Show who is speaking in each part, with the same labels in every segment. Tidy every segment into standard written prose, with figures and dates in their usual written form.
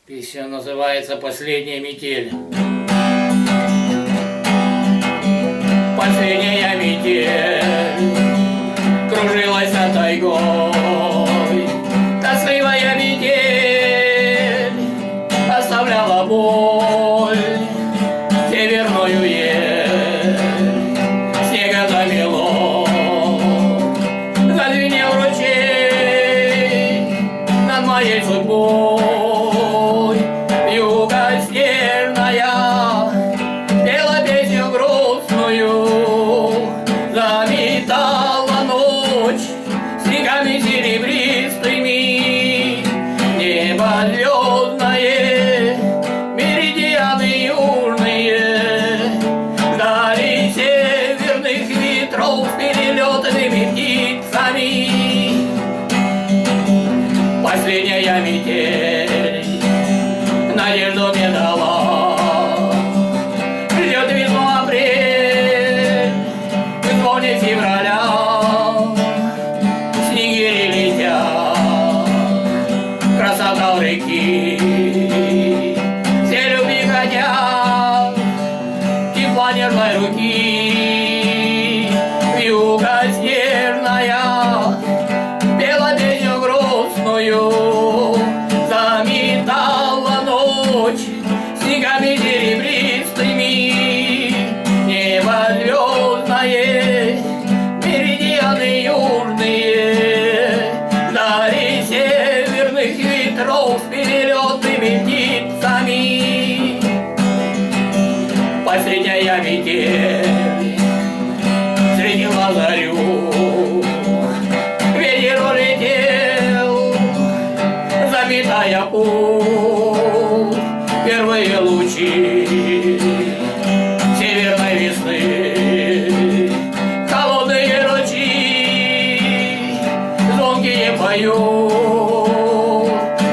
Speaker 1: Песня называется «Последняя метель». Последняя метель кружилась над тайгой, тоскливая метель оставляла боль, северную ель снега замело, зазвенел ручей над моей судьбой. Вьюга снежная пела песню грустную, заметала ночь снегами серебристыми, небо звездное, меридианы южные ждали северных ветров с перелетными птицами. Последняя метель надежду мне дала, ждет весну апрель, в звоне февраля снегири летят, красота у реки, все любви хотят тепла нежной руки. Вьюга снежная пела песню грустную, заметала ночь снегами серебристыми, небо звездное, меридианы южные ждали северных ветров с перелетными птицами. Последняя метель средила зарю, ветер улетел, заметая путь, первые лучи северной весны, холодные ручьи звонкие поют.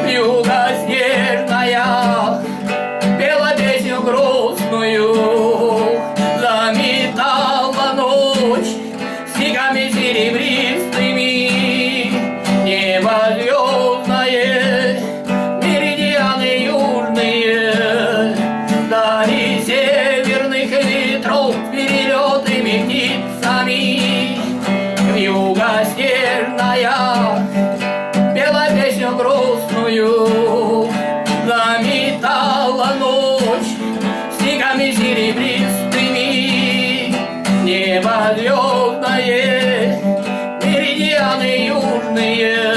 Speaker 1: Вьюга снежная пела песню грустную, заметала ночь снегами серебристыми, небо звездное, меридианы южные ждали северных ветров с перелетными птицами. Вьюга снежная пела песню грустную, заметала ночь снегами серебристыми, небо звездное, меридианы южные